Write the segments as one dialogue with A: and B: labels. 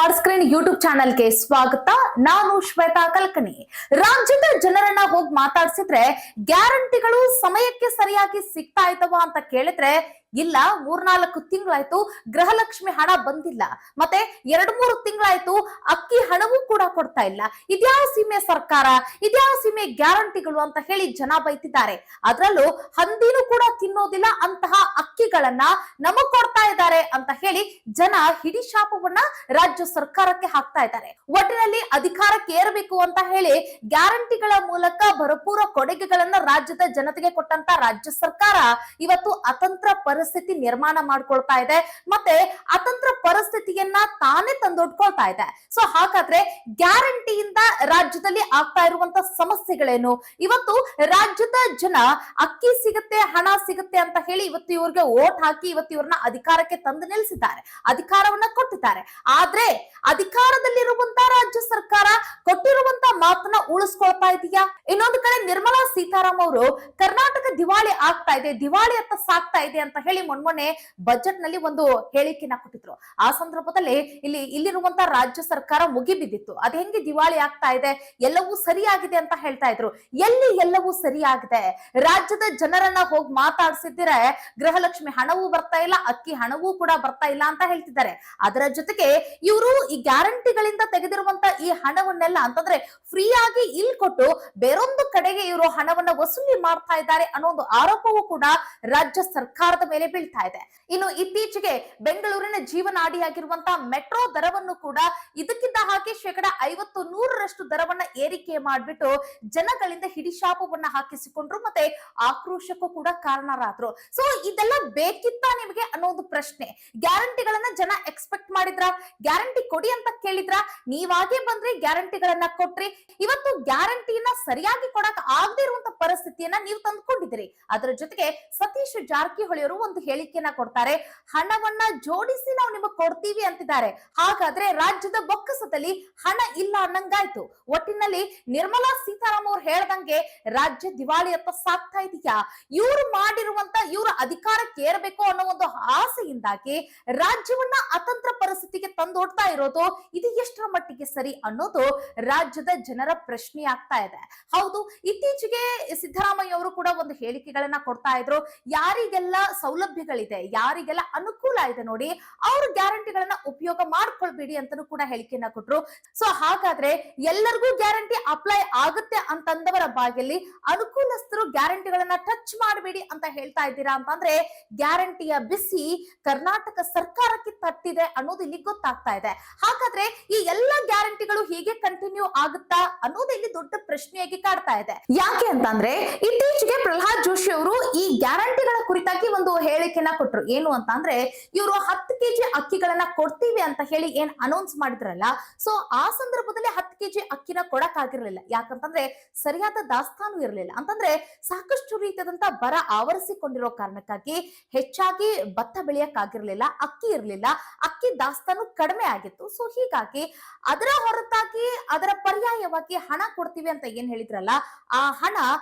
A: Smart screen YouTube ಚಾನೆಲ್ಗೆ ಸ್ವಾಗತ. ನಾನು ಶ್ವೇತಾ ಕಲ್ಕನಿ. ರಾಜ್ಯದ ಜನರನ್ನ ಹೋಗಿ ಮಾತಾಡ್ಸಿದ್ರೆ ಗ್ಯಾರಂಟಿಗಳು ಸಮಯಕ್ಕೆ ಸರಿಯಾಗಿ ಸಿಗ್ತಾ ಇದ್ದವ ಅಂತ ಕೇಳಿದ್ರೆ ಇಲ್ಲ, 3-4 ತಿಂಗಳಾಯ್ತು ಗೃಹಲಕ್ಷ್ಮಿ ಹಣ ಬಂದಿಲ್ಲ, ಮತ್ತೆ 2-3 ತಿಂಗಳಾಯ್ತು ಅಕ್ಕಿ ಹಣವೂ ಕೂಡ ಕೊಡ್ತಾ ಇಲ್ಲ. ಇದ್ಯಾವ ಸೀಮೆ ಸರ್ಕಾರ, ಇದ್ಯಾವ ಸೀಮೆ ಗ್ಯಾರಂಟಿಗಳು ಅಂತ ಹೇಳಿ ಜನ ಬೈತಿದ್ದಾರೆ. ಅದ್ರಲ್ಲೂ ಹಂದಿನೂ ಕೂಡ ತಿನ್ನೋದಿಲ್ಲ ಅಂತಹ ಅಕ್ಕಿಗಳನ್ನ ನಮಗ್ ಕೊಡ್ತಾ ಇದ್ದಾರೆ ಅಂತ ಹೇಳಿ ಜನ ಹಿಡಿ ಶಾಪವನ್ನ ರಾಜ್ಯ ಸರ್ಕಾರಕ್ಕೆ ಹಾಕ್ತಾ ಇದ್ದಾರೆ. ಒಟ್ಟಿನಲ್ಲಿ ಅಧಿಕಾರಕ್ಕೆ ಏರಬೇಕು ಅಂತ ಹೇಳಿ ಗ್ಯಾರಂಟಿಗಳ ಮೂಲಕ ಭರಪೂರ ಕೊಡುಗೆಗಳನ್ನ ರಾಜ್ಯದ ಜನತೆಗೆ ಕೊಟ್ಟಂತ ರಾಜ್ಯ ಸರ್ಕಾರ ಇವತ್ತು ಅತಂತ್ರ ಪರಿಸ್ಥಿತಿ ನಿರ್ಮಾಣ ಮಾಡ್ಕೊಳ್ತಾ ಇದೆ, ಮತ್ತೆ ಅತಂತ್ರ ಪರಿಸ್ಥಿತಿಯನ್ನ ತಾನೇ ತಂದೊಡ್ಕೊಳ್ತಾ ಇದೆ. ಸೊ ಹಾಗಾದ್ರೆ ಗ್ಯಾರಂಟಿಯಿಂದ ರಾಜ್ಯದಲ್ಲಿ ಆಗ್ತಾ ಇರುವಂತ ಸಮಸ್ಯೆಗಳೇನು? ಇವತ್ತು ರಾಜ್ಯದ ಜನ ಅಕ್ಕಿ ಸಿಗುತ್ತೆ, ಹಣ ಸಿಗುತ್ತೆ ಅಂತ ಹೇಳಿ ಇವತ್ತು ಇವ್ರಿಗೆ ಓಟ್ ಹಾಕಿ ಇವತ್ತು ಇವ್ರನ್ನ ಅಧಿಕಾರಕ್ಕೆ ತಂದು ನಿಲ್ಲಿಸಿದ್ದಾರೆ, ಅಧಿಕಾರವನ್ನ ಕೊಟ್ಟಿದ್ದಾರೆ. ಆದ್ರೆ ಅಧಿಕಾರದಲ್ಲಿರುವಂತ ರಾಜ್ಯ ಸರ್ಕಾರ ಕೊಟ್ಟಿರುವಂತ ಮಾತನ್ನ ಉಳಿಸ್ಕೊಳ್ತಾ ಇದೆಯಾ? ಇನ್ನೊಂದು ಕಡೆ ನಿರ್ಮಲಾ ಸೀತಾರಾಮ್ ಅವರು ಕರ್ನಾಟಕ ದಿವಾಳಿ ಆಗ್ತಾ ಇದೆ, ದಿವಾಳಿ ಅತ್ತ ಸಾಕ್ತಾ ಇದೆ ಅಂತ ಹೇಳಿ ಮೊನ್ನೆ ಬಜೆಟ್ ನಲ್ಲಿ ಒಂದು ಹೇಳಿಕೆನ ಕೊಟ್ಟಿದ್ರು. ಆ ಸಂದರ್ಭದಲ್ಲಿ ಇಲ್ಲಿರುವಂತ ರಾಜ್ಯ ಸರ್ಕಾರ ಮುಗಿಬಿದ್ದಿತ್ತು. ಅದ್ ಹೆಂಗೆ ದಿವಾಳಿ ಆಗ್ತಾ ಇದೆ, ಎಲ್ಲವೂ ಸರಿಯಾಗಿದೆ ಅಂತ ಹೇಳ್ತಾ ಇದ್ರು. ಎಲ್ಲಿ ಎಲ್ಲವೂ ಸರಿಯಾಗಿದೆ? ರಾಜ್ಯದ ಜನರನ್ನ ಹೋಗಿ ಮಾತಾಡ್ಸಿದ್ರೆ ಗೃಹಲಕ್ಷ್ಮಿ ಹಣವೂ ಬರ್ತಾ ಇಲ್ಲ, ಅಕ್ಕಿ ಹಣವೂ ಕೂಡ ಬರ್ತಾ ಇಲ್ಲ ಅಂತ ಹೇಳ್ತಿದ್ದಾರೆ. ಅದರ ಜೊತೆಗೆ ಇವರು ಈ ಗ್ಯಾರಂಟಿಗಳಿಂದ ತೆಗೆದಿರುವಂತ ಈ ಹಣವನ್ನೆಲ್ಲ ಅಂತಂದ್ರೆ ಫ್ರೀ ಆಗಿ ಇಲ್ಲಿ ಕೊಟ್ಟು ಬೇರೊಂದು ಕಡೆಗೆ ಇವರು ಹಣವನ್ನ ವಸೂಲಿ ಮಾಡ್ತಾ ಇದ್ದಾರೆ ಅನ್ನೋ ಒಂದು ಆರೋಪವೂ ಕೂಡ ರಾಜ್ಯ ಸರ್ಕಾರದ ಮೇಲೆ ಬೀಳ್ತಾ ಇದೆ. ಇನ್ನು ಇತ್ತೀಚೆಗೆ ಬೆಂಗಳೂರಿನ ಜೀವನಾಡಿಯಾಗಿರುವಂತಹ ಮೆಟ್ರೋ ದರವನ್ನು ಕೂಡ ಇದಕ್ಕಿಂತ ಹಾಕಿ 50-100ರಷ್ಟು ದರವನ್ನ ಏರಿಕೆ ಮಾಡ್ಬಿಟ್ಟು ಜನಗಳಿಂದ ಹಿಡಿಶಾಪವನ್ನ ಹಾಕಿಸಿಕೊಂಡ್ರು, ಮತ್ತೆ ಆಕ್ರೋಶಕ್ಕೂ ಕೂಡ ಕಾರಣರಾದ್ರು. ಸೊ ಇದೆಲ್ಲ ಬೇಕಿತ್ತ ನಿಮಗೆ ಅನ್ನೋದು ಪ್ರಶ್ನೆ. ಗ್ಯಾರಂಟಿಗಳನ್ನ ಜನ ಎಕ್ಸ್ಪೆಕ್ಟ್ ಮಾಡಿದ್ರ? ಗ್ಯಾರಂಟಿ ಕೊಡಿ ಅಂತ ಕೇಳಿದ್ರ? ನೀವಾಗೆ ಬಂದ್ರಿ ಗ್ಯಾರಂಟಿಗಳನ್ನ ಕೊಟ್ರಿ. ಇವತ್ತು ಗ್ಯಾರಂಟಿಯನ್ನ ಸರಿಯಾಗಿ ಕೊಡಕ್ ಆಗದೆ ಇರುವಂತ ಪರಿಸ್ಥಿತಿಯನ್ನ ನೀವು ತಂದ್ಕೊಂಡಿದ್ದೀರಿ. ಅದರ ಜೊತೆಗೆ ಸತೀಶ್ ಜಾರಕಿಹೊಳಿ ಅವರು ಒಂದು ಹೇಳಿಕೆಯನ್ನ ಕೊಡ್ತಾರೆ, ಹಣವನ್ನ ಜೋಡಿಸಿ ನಾವು ನಿಮಗೆ ಕೊಡ್ತೀವಿ ಅಂತಿದ್ದಾರೆ. ಹಾಗಾದ್ರೆ ರಾಜ್ಯದ ಬೊಕ್ಕಸದಲ್ಲಿ ಹಣ ಇಲ್ಲ ಅನ್ನಂಗಾಯ್ತು. ಒಟ್ಟಿನಲ್ಲಿ ನಿರ್ಮಲಾ ಸೀತಾರಾಮ್ ಅವ್ರು ಹೇಳ್ದಂಗೆ ರಾಜ್ಯ ದಿವಾಳಿ ಅಂತ ಸಾಕ್ತಾ ಇದೆಯಾ? ಇವ್ರು ಮಾಡಿರುವಂತ ಇವ್ರ ಅಧಿಕಾರಕ್ಕೆ ಏರಬೇಕು ಅನ್ನೋ ಒಂದು ಆಸೆಯಿಂದಾಗಿ ರಾಜ್ಯವನ್ನ ಅತಂತ್ರ ಪರಿಸ್ಥಿತಿಗೆ ತಂದೊಡ್ತಾ ಇರೋದು ಇದು ಎಷ್ಟರ ಮಟ್ಟಿಗೆ ಸರಿ ಅನ್ನೋದು ರಾಜ್ಯದ ಜನರ ಪ್ರಶ್ನೆ ಆಗ್ತಾ ಇದೆ. ಹೌದು, ಇತ್ತೀಚೆಗೆ ಸಿದ್ದರಾಮಯ್ಯ ಅವರು ಕೂಡ ಒಂದು ಹೇಳಿಕೆಗಳನ್ನ ಕೊಡ್ತಾ ಇದ್ರು, ಯಾರಿಗೆಲ್ಲ ಸೌಲಭ್ಯಗಳಿದೆ, ಯಾರಿಗೆಲ್ಲ ಅನುಕೂಲ ಇದೆ ನೋಡಿ, ಅವ್ರ ಗ್ಯಾರಂಟಿಗಳನ್ನ ಉಪಯೋಗ ಮಾಡ್ಕೊಳ್ಬೇಡಿ ಅಂತಾನೂ ಕೂಡ ಹೇಳಿಕೆಯನ್ನ ಕೊಟ್ರು. ಸೊ ಹಾಗಾದ್ರೆ ಎಲ್ಲರಿಗೂ ಗ್ಯಾರಂಟಿ ಅಪ್ಲೈ ಆಗುತ್ತೆ ಅಂತಂದವರ ಬಾಯಲ್ಲಿ ಅನುಕೂಲಸ್ಥರು ಗ್ಯಾರಂಟಿಗಳನ್ನ ಟಚ್ ಮಾಡಬೇಡಿ ಅಂತ ಹೇಳ್ತಾ ಇದ್ದೀರಾ ಅಂತಂದ್ರೆ ಗ್ಯಾರಂಟಿಯ ಬಿಸಿ ಕರ್ನಾಟಕ ಸರ್ಕಾರಕ್ಕೆ ತಟ್ಟಿದೆ ಅನ್ನೋದು ಇಲ್ಲಿ ಗೊತ್ತಾಗ್ತಾ ಇದೆ. ಹಾಗಾದ್ರೆ ಈ ಎಲ್ಲ ಗ್ಯಾರಂಟಿಗಳು ಹೀಗೆ ಕಂಟಿನ್ಯೂ ಆಗುತ್ತಾ ಅನ್ನೋದು ಇಲ್ಲಿ ದೊಡ್ಡ ಪ್ರಶ್ನೆಯಾಗಿ ಕಾಡ್ತಾ ಇದೆ. ಯಾಕೆ ಅಂತಂದ್ರೆ ಇತ್ತೀಚೆಗೆ ಪ್ರಹ್ಲಾದ್ ಜೋಶಿ ಅವರು ಈ ಗ್ಯಾರಂಟಿಗಳ ಕುರಿತಾಗಿ ಒಂದು ಹೇಳಿಕೆನ ಕೊಟ್ರು. ಏನು ಅಂತ ಅಂದ್ರೆ ಇವರು 10 ಕೆಜಿ ಅಕ್ಕಿಗಳನ್ನ ಕೊಡ್ತೀವಿ ಅಂತ ಹೇಳಿ ಏನ್ ಅನೌನ್ಸ್ ಮಾಡಿದ್ರಲ್ಲ, ಸೊ ಆ ಸಂದರ್ಭದಲ್ಲಿ 10 ಕೆಜಿ ಅಕ್ಕಿನ ಕೊಡಕ್ ಆಗಿರ್ಲಿಲ್ಲ. ಯಾಕಂತಂದ್ರೆ ಸರಿಯಾದ ದಾಸ್ತಾನು ಇರಲಿಲ್ಲ. ಅಂತಂದ್ರೆ ಸಾಕಷ್ಟು ರೀತಿಯಾದಂತ ಬರ ಆವರಿಸಿಕೊಂಡಿರೋ ಕಾರಣಕ್ಕಾಗಿ ಹೆಚ್ಚಾಗಿ ಭತ್ತ ಬೆಳೆಯಕ್ ಆಗಿರ್ಲಿಲ್ಲ, ಅಕ್ಕಿ ಇರ್ಲಿಲ್ಲ, ಅಕ್ಕಿ ದಾಸ್ತಾನು ಕಡಿಮೆ ಆಗಿತ್ತು. ಸೊ ಹೀಗಾಗಿ ಅದರ ಹೊರತಾಗಿ ಅದರ ಪರ್ಯಾಯವಾಗಿ ಹಣ ಕೊಡ್ತೀವಿ ಅಂತ ಏನ್ ಹೇಳಿದ್ರಲ್ಲ, ಆ ಹಣ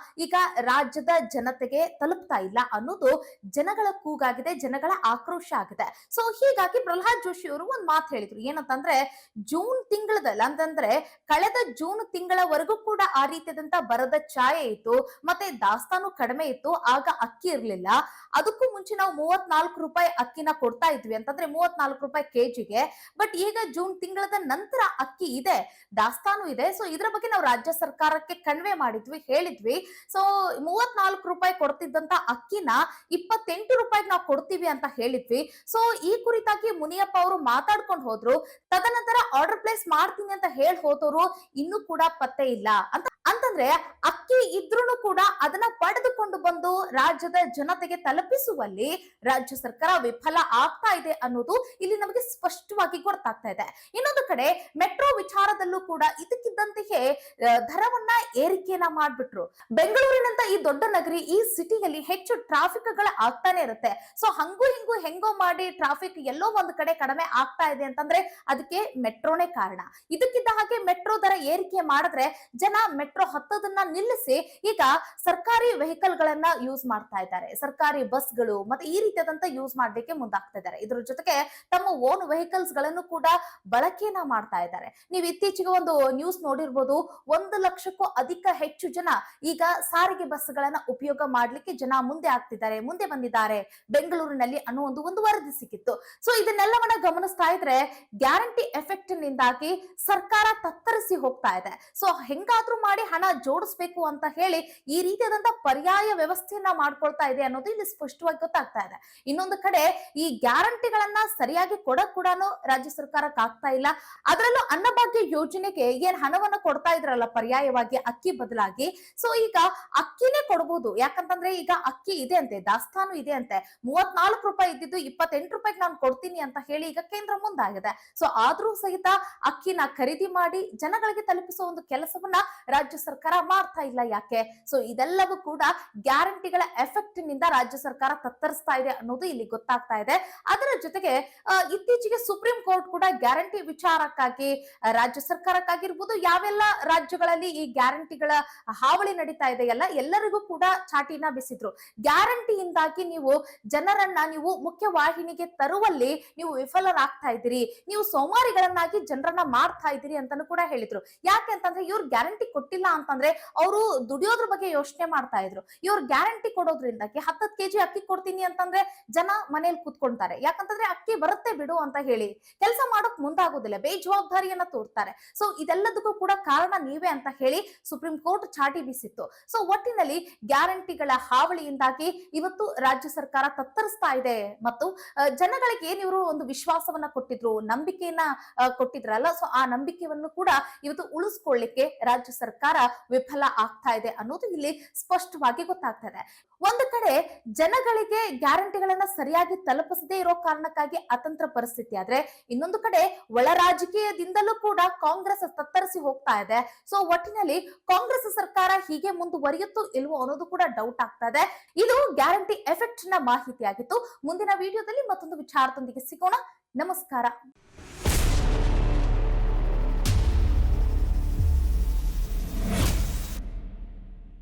A: ಈಗ ರಾಜ್ಯದ ಜನತೆಗೆ ತಲುಪ್ತಾ ಇಲ್ಲ ಅನ್ನೋದು ಜನಗಳ ಕೂಗಾಗಿದೆ, ಜನಗಳ ಆಕ್ರೋಶ ಆಗಿದೆ. ಸೊ ಹೀಗಾಗಿ ಪ್ರಹ್ಲಾದ್ ಜೋಶಿ ಅವರು ಒಂದ್ ಮಾತು ಹೇಳಿದ್ರು. ಏನಂತಂದ್ರೆ ಜೂನ್ ತಿಂಗಳದಲ್ಲಿ ಅಂತಂದ್ರೆ ಕಳೆದ ಜೂನ್ ತಿಂಗಳವರೆಗೂ ಕೂಡ ಆ ರೀತಿಯಾದಂತ ಬರದ ಛಾಯೆ ಇತ್ತು, ಮತ್ತೆ ದಾಸ್ತಾನು ಕಡಿಮೆ ಇತ್ತು, ಆಗ ಅಕ್ಕಿ ಇರ್ಲಿಲ್ಲ. ಅದಕ್ಕೂ ಮುಂಚೆ ನಾವು 34 ರೂಪಾಯಿ ಅಕ್ಕಿನ ಕೊಡ್ತಾ ಇದ್ವಿ, ಅಂತಂದ್ರೆ 34 ರೂಪಾಯಿ ಕೆಜಿಗೆ. ಬಟ್ ಈಗ ಜೂನ್ ತಿಂಗಳದ ನಂತರ ಅಕ್ಕಿ ಇದೆ, ದಾಸ್ತಾನು ಇದೆ. ಸೊ ಇದ್ರ ಬಗ್ಗೆ ನಾವು ರಾಜ್ಯ ಸರ್ಕಾರಕ್ಕೆ ಕನ್ವೆ ಮಾಡಿದ್ವಿ, ಹೇಳಿದ್ವಿ. ಸೊ 34 ರೂಪಾಯಿ ಕೊಡ್ತಿದ್ದಂತ ಅಕ್ಕಿನ 28 ರೂಪಾಯಿಗೆ ನಾವು ಕೊಡ್ತೀವಿ ಅಂತ ಹೇಳಿದ್ವಿ. ಸೊ ಈ ಕುರಿತಾಗಿ ಮುನಿಯಪ್ಪ ಅವರು ಮಾತಾಡ್ಕೊಂಡು ಹೋದ್ರು. ತದನಂತರ ಆರ್ಡರ್ ಪ್ಲೇಸ್ ಮಾಡ್ತೀನಿ ಅಂತ ಹೇಳಿ ಹೋದವರು ಇನ್ನೂ ಕೂಡ ಪತ್ತೆ ಇಲ್ಲ ಅಂತಂದ್ರೆ ಅಕ್ಕಿ ಇದ್ರೂ ಕೂಡ ಅದನ್ನ ಪಡೆದುಕೊಂಡು ಬಂದು ರಾಜ್ಯದ ಜನತೆಗೆ ತಲುಪಿಸುವಲ್ಲಿ ರಾಜ್ಯ ಸರ್ಕಾರ ವಿಫಲ ಆಗ್ತಾ ಇದೆ ಅನ್ನೋದು ಇಲ್ಲಿ ನಮಗೆ ಸ್ಪಷ್ಟವಾಗಿ ಗೊತ್ತಾಗ್ತಾ ಇದೆ. ಇನ್ನೊಂದು ಕಡೆ ಮೆಟ್ರೋ ವಿಚಾರದಲ್ಲೂ ಕೂಡ ಇದಕ್ಕಿದ್ದಂತೆಯೇ ದರವನ್ನ ಏರಿಕೆಯನ್ನ ಮಾಡ್ಬಿಟ್ರು. ಬೆಂಗಳೂರಿನಂತ ಈ ದೊಡ್ಡ ನಗರಿ, ಈ ಸಿಟಿಯಲ್ಲಿ ಹೆಚ್ಚು ಟ್ರಾಫಿಕ್ ಗಳ ಆಗ್ತಾನೆ ಇರುತ್ತೆ. ಸೊ ಹಂಗೂ ಹಿಂಗೂ ಹೆಂಗೋ ಮಾಡಿ ಟ್ರಾಫಿಕ್ ಎಲ್ಲೋ ಒಂದ್ ಕಡೆ ಕಡಿಮೆ ಆಗ್ತಾ ಇದೆ ಅಂತಂದ್ರೆ ಅದಕ್ಕೆ ಮೆಟ್ರೋನೇ ಕಾರಣ. ಇದಕ್ಕಿದ್ದ ಹಾಗೆ ಮೆಟ್ರೋ ದರ ಏರಿಕೆ ಮಾಡಿದ್ರೆ ಜನ ಮೆಟ್ರೋ ಹತ್ತೋದನ್ನ ನಿಲ್ಲಿಸಿ ಈಗ ಸರ್ಕಾರಿ ವೆಹಿಕಲ್ ಗಳನ್ನ ಯೂಸ್ ಮಾಡ್ತಾ ಇದ್ದಾರೆ. ಸರ್ಕಾರಿ ಬಸ್ಗಳು ಮತ್ತೆ ಈ ರೀತಿಯಾದಂತ ಯೂಸ್ ಮಾಡ್ಲಿಕ್ಕೆ ಮುಂದಾಗ್ತಾ ಇದ್ದಾರೆ. ಇದ್ರ ಜೊತೆಗೆ ತಮ್ಮ ಓನ್ ವೆಹಿಕಲ್ಸ್ ಗಳನ್ನು ಕೂಡ ಬಳಕೆಯನ್ನ ಮಾಡ್ತಾ ಇದ್ದಾರೆ. ನೀವು ಇತ್ತೀಚೆಗೆ ಒಂದು ನ್ಯೂಸ್ ನೋಡಿರ್ಬೋದು, 1 ಲಕ್ಷಕ್ಕೂ ಹೆಚ್ಚು ಜನ ಈಗ ಸಾರಿಗೆ ಬಸ್ಗಳನ್ನ ಉಪಯೋಗ ಮಾಡ್ಲಿಕ್ಕೆ ಜನ ಮುಂದೆ ಬಂದಿದ್ದಾರೆ ಬೆಂಗಳೂರಿನಲ್ಲಿ ಅನ್ನೋ ಒಂದು ವರದಿ ಸಿಕ್ಕಿತ್ತು. ಸೊ ಇದನ್ನೆಲ್ಲವನ್ನ ಗಮನಿಸ್ತಾ ಇದ್ರೆ ಗ್ಯಾರಂಟಿ ಎಫೆಕ್ಟ್ ನಿಂದಾಗಿ ಸರ್ಕಾರ ತತ್ತರಿಸಿ ಹೋಗ್ತಾ ಇದೆ. ಸೊ ಹೆಂಗಾದ್ರೂ ಮಾಡಿ ಹಣ ಜೋಡಿಸ್ಬೇಕು ಅಂತ ಹೇಳಿ ಈ ರೀತಿಯಾದಂತ ಪರ್ಯಾಯ ವ್ಯವಸ್ಥೆಯನ್ನ ಮಾಡ್ಕೊಳ್ತಾ ಇದೆ ಅನ್ನೋದು ಇಲ್ಲಿ ಸ್ಪಷ್ಟವಾಗಿ ಗೊತ್ತಾಗ್ತಾ ಇದೆ. ಇನ್ನೊಂದು ಕಡೆ ಈ ಗ್ಯಾರಂಟಿಗಳನ್ನ ಸರಿಯಾಗಿ ಕೊಡಕ್ ಕೂಡ ರಾಜ್ಯ ಸರ್ಕಾರಕ್ಕೆ ಆಗ್ತಾ ಇಲ್ಲ. ಅದರಲ್ಲೂ ಅನ್ನಭಾಗ್ಯ ಯೋಜನೆಗೆ ಏನ್ ಹಣವನ್ನ ಕೊಡ್ತಾ ಇದ್ರಲ್ಲ ಪರ್ಯಾಯವಾಗಿ ಅಕ್ಕಿ ಬದಲಾಗಿ, ಸೊ ಈಗ ಅಕ್ಕಿನೇ ಕೊಡಬಹುದು. ಯಾಕಂತಂದ್ರೆ ಈಗ ಅಕ್ಕಿ ಇದೆ ಅಂತೆ, ದಾಸ್ತಾನು ಇದೆ ಅಂತೆ. 34 ರೂಪಾಯಿ ಇದ್ದಿದ್ದು 28 ರೂಪಾಯಿಗೆ ನಾನು ಕೊಡ್ತೀನಿ ಅಂತ ಹೇಳಿ ಈಗ ಕೇಂದ್ರ ಮುಂದಾಗಿದೆ. ಸೊ ಆದ್ರೂ ಸಹಿತ ಅಕ್ಕಿನ ಖರೀದಿ ಮಾಡಿ ಜನಗಳಿಗೆ ತಲುಪಿಸುವ ಒಂದು ಕೆಲಸವನ್ನ ರಾಜ್ಯ ಸರ್ಕಾರ ಮಾಡ್ತಾ ಇಲ್ಲ. ಯಾಕೆ? ಸೊ ಇದೆಲ್ಲವೂ ಕೂಡ ಗ್ಯಾರಂಟಿಗಳ ಎಫೆಕ್ಟ್ ನಿಂದ ರಾಜ್ಯ ಸರ್ಕಾರ ತತ್ತರಿಸ್ತಾ ಇದೆ ಅನ್ನೋದು ಇಲ್ಲಿ ಗೊತ್ತಾಗ್ತಾ ಇದೆ. ಅದರ ಜೊತೆಗೆ ಇತ್ತೀಚೆಗೆ ಸುಪ್ರೀಂ ಕೋರ್ಟ್ ಕೂಡ ಗ್ಯಾರಂಟಿ ವಿಚಾರಕ್ಕಾಗಿ ರಾಜ್ಯ ಸರ್ಕಾರಕ್ಕಾಗಿರ್ಬೋದು, ಯಾವೆಲ್ಲ ರಾಜ್ಯಗಳಲ್ಲಿ ಈ ಗ್ಯಾರಂಟಿಗಳ ಹಾವಳಿ ನಡೀತಾ ಇದೆಯಲ್ಲ, ಎಲ್ಲರಿಗೂ ಕೂಡ ಚಾಟಿನ ಬಿಸಿದ್ರು. ಗ್ಯಾರಂಟಿಯಿಂದಾಗಿ ನೀವು ಜನರನ್ನ ನೀವು ಮುಖ್ಯವಾಹಿನಿಗೆ ತರುವಲ್ಲಿ ನೀವು ವಿಫಲರಾಗ್ತಾ ಇದ್ದೀರಿ, ನೀವು ಸೋಮಾರಿಗಳನ್ನಾಗಿ ಜನರನ್ನ ಮಾಡ್ತಾ ಇದ್ದೀರಿ ಅಂತಾನು ಕೂಡ ಹೇಳಿದ್ರು. ಯಾಕೆ ಅಂತಂದ್ರೆ ಇವ್ರು ಗ್ಯಾರಂಟಿ ಕೊಟ್ಟಿಲ್ಲ ಅಂತಂದ್ರೆ ಅವರು ದುಡಿಯೋದ್ರ ಬಗ್ಗೆ ಯೋಚನೆ ಮಾಡ್ತಾ ಇದ್ರು. ಇವ್ರು ಗ್ಯಾರಂಟಿ ಕೊಡೋದ್ರಿಂದಾಗಿ 10 ಕೆಜಿ ಅಕ್ಕಿ ಕೊಡ್ತೀನಿ ಅಂತಂದ್ರೆ ಜನ ಮನೇಲಿ ಕೂತ್ಕೊಂತಾರೆ. ಯಾಕಂತಂದ್ರೆ ಅಕ್ಕಿ ಬರುತ್ತೆ ಬಿಡು ಅಂತ ಹೇಳಿ ಕೆಲಸ ಮಾಡೋಕ್ ಮುಂದಾಗೋದಿಲ್ಲ, ಬೇಜವಾಬ್ದಾರಿಯನ್ನ ತೋರ್ತಾರೆ. ಸೊ ಇದೆಲ್ಲದಕ್ಕೂ ಕೂಡ ಕಾರಣ ನೀವೇ ಅಂತ ಹೇಳಿ ಸುಪ್ರೀಂ ಕೋರ್ಟ್ ಚಾಟಿ ಬೀಸಿತ್ತು. ಸೊ ಒಟ್ಟಿನಲ್ಲಿ ಗ್ಯಾರಂಟಿಗಳ ಹಾವಳಿಯಿಂದಾಗಿ ಇವತ್ತು ರಾಜ್ಯ ಸರ್ಕಾರ ತತ್ತರಿಸ್ತಾ ಇದೆ ಮತ್ತು ಜನಗಳಿಗೆ ಏನ್ ಇವರು ಒಂದು ವಿಶ್ವಾಸವನ್ನ ಕೊಟ್ಟಿದ್ರು, ನಂಬಿಕೆಯನ್ನ ಕೊಟ್ಟಿದ್ರಲ್ಲ, ಸೊ ಆ ನಂಬಿಕೆಯನ್ನು ಕೂಡ ಇವತ್ತು ಉಳಿಸ್ಕೊಳ್ಳಿಕ್ಕೆ ರಾಜ್ಯ ಸರ್ಕಾರ ವಿಫಲ ಆಗ್ತಾ ಇದೆ ಅನ್ನೋದು ಇಲ್ಲಿ ಸ್ಪಷ್ಟವಾಗಿ ಗೊತ್ತಾಗ್ತಾ ಇದೆ. ಒಂದು ಕಡೆ ಜನಗಳಿಗೆ ಗ್ಯಾರಂಟಿಗಳನ್ನ ಸರಿಯಾಗಿ ತಲುಪಿಸದೇ ಇರೋ ಕಾರಣಕ್ಕಾಗಿ ಅತಂತ್ರ ಪರಿಸ್ಥಿತಿ ಆದ್ರೆ, ಇನ್ನೊಂದು ಕಡೆ ಒಳ ರಾಜಕೀಯದಿಂದಲೂ ಕೂಡ ಕಾಂಗ್ರೆಸ್ ತತ್ತರಿಸಿ ಹೋಗ್ತಾ ಇದೆ. ಸೊ ಒಟ್ಟಿನಲ್ಲಿ ಕಾಂಗ್ರೆಸ್ ಸರ್ಕಾರ ಹೀಗೆ ಮುಂದುವರಿಯುತ್ತೋ ಇಲ್ವೋ ಅನ್ನೋದು ಕೂಡ ಡೌಟ್ ಆಗ್ತಾ ಇದೆ. ಇದು ಗ್ಯಾರಂಟಿ ಎಫೆಕ್ಟ್ ನ ಮಾಹಿತಿ ಆಗಿತ್ತು. ಮುಂದಿನ ವಿಡಿಯೋದಲ್ಲಿ ಮತ್ತೊಂದು ವಿಚಾರದೊಂದಿಗೆ ಸಿಗೋಣ. ನಮಸ್ಕಾರ.